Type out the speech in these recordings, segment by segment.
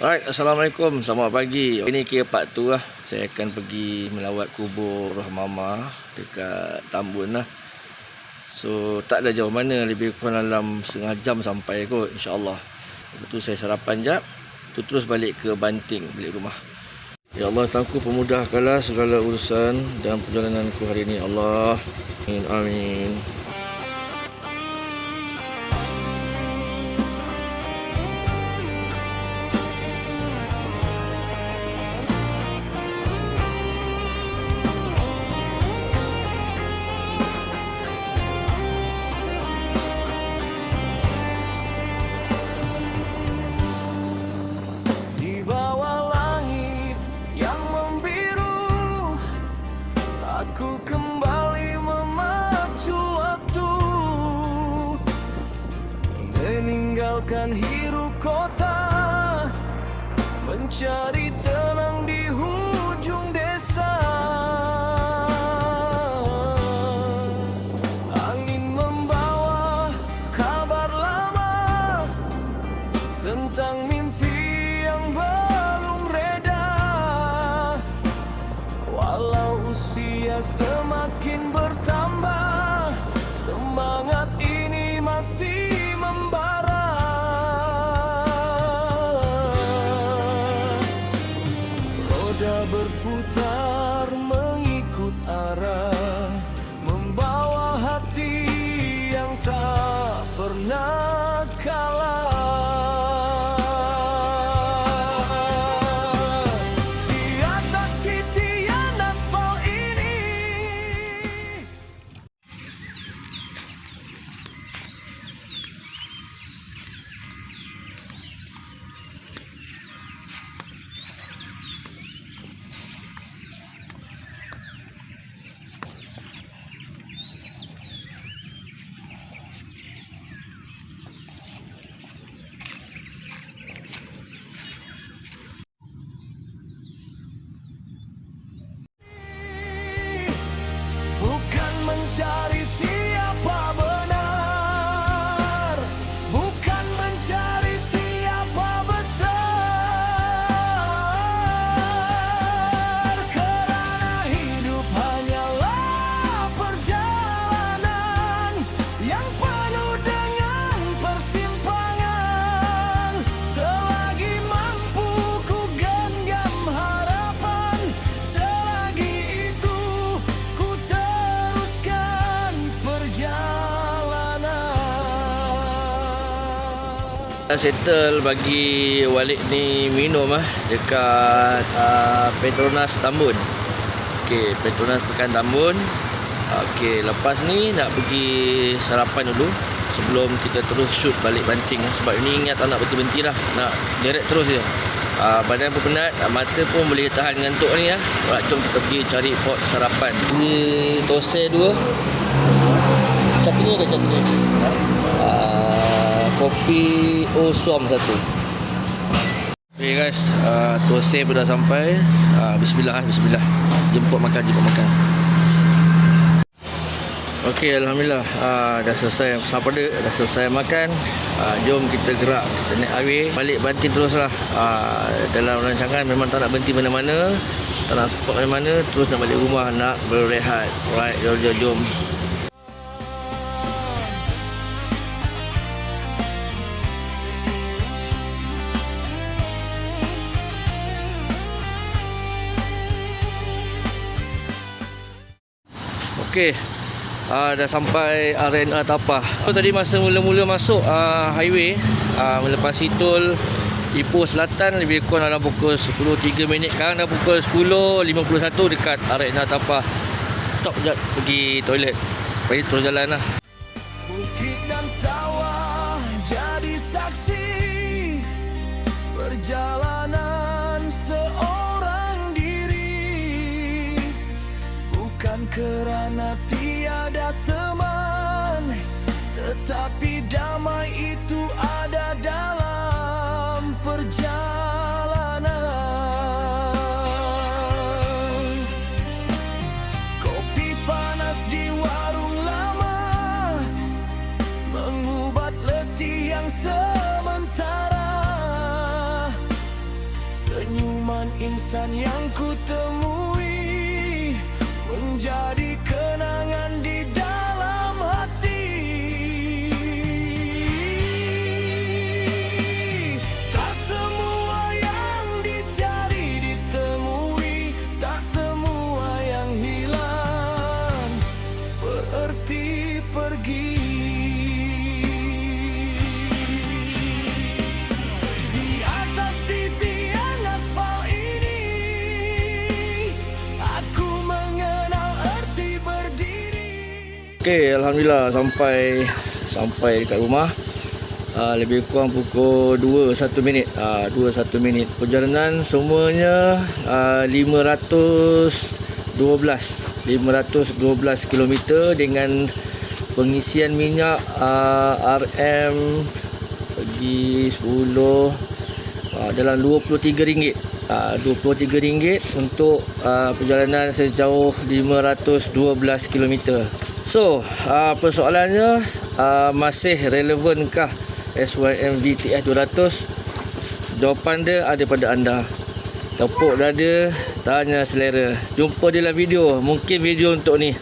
Alright, Assalamualaikum, selamat pagi. Ini kira part tu lah. Saya akan pergi melawat kubur roh mama dekat Tambun lah. So tak ada jauh mana, lebih kurang dalam setengah jam sampai kot, insyaAllah. Lepas tu saya sarapan jap, tu terus balik ke Banting, balik rumah. Ya Allah, Tuhanku pemudahkanlah segala urusan dan perjalananku hari ini, Allah. Amin, amin. Aku kembali memacu waktu, meninggalkan hiruk kota, mencari tenang di hujung desa. Angin membawa kabar lama tentang mimpi yang belum reda. Walau usia semakin bertambah, semangat ini masih membara. Roda berputar mengikut arah, membawa hati yang tak pernah kalah. Mencari siapa benar, bukan mencari siapa besar. Kerana hidup hanyalah perjalanan yang penuh dengan persimpangan. Selagi mampu ku genggam harapan, selagi itu ku settle bagi Walid ni minum dekat Petronas Tambun. Okey, Petronas Pekan Tambun. Okey, lepas ni nak pergi sarapan dulu sebelum kita terus shoot balik Banting sebab ini ingat tak nak berhenti lah, nak direct terus je. Badan pun penat, mata pun boleh tahan ngantuk ni . Alright, jom kita pergi cari pot sarapan. Ini tosai 2. Chutney ada chutney. Kopi Oswam 1. Okay guys, tosai pun dah sampai. Bismillah. Jemput makan. Okay, Alhamdulillah, dah selesai sampai dah selesai makan. Jom kita gerak, kita naik highway balik Banting terus lah. Dalam rancangan memang tak nak berhenti mana-mana, tak nak stop mana-mana, terus nak balik rumah, nak berehat. Alright, jom. Okey, dah sampai RNA Tapah. Tadi masa mula-mula masuk highway, melepasi tol Ipoh Selatan lebih kurang dalam pukul 10.03. Sekarang dah pukul 10.51 dekat RNA Tapah. Stop sekejap pergi toilet, pergi terus jalan lah. Bukit dan sawah jadi saksi perjalanan seorang diri, bukan kerana tiada teman, tetapi damai itu ada dalam perjalanan. Kopi panas di warung lama mengubat letih yang sementara. seperti pergi. Di atas titian aspal ini, aku mengenal arti berdiri. Okey, alhamdulillah sampai dekat rumah. Lebih kurang pukul 2:01 minit. 2:01 minit. Perjalanan semuanya 512 km dengan pengisian minyak RM bagi 10 dalam RM23. RM23 untuk perjalanan sejauh 512 km. So, persoalannya masih relevankah SYM VTS 200? Jawapan dia ada pada anda. Tepuk dada, tanya selera. Jumpa dalam video. Mungkin video untuk ni.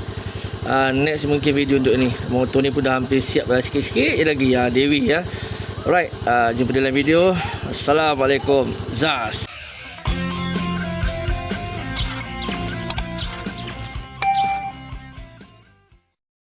Next mungkin video untuk ni. Motor ni pun dah hampir siap dah, sikit-sikit lagi. Dewi ya. Alright, jumpa dalam video. Assalamualaikum. Zaz.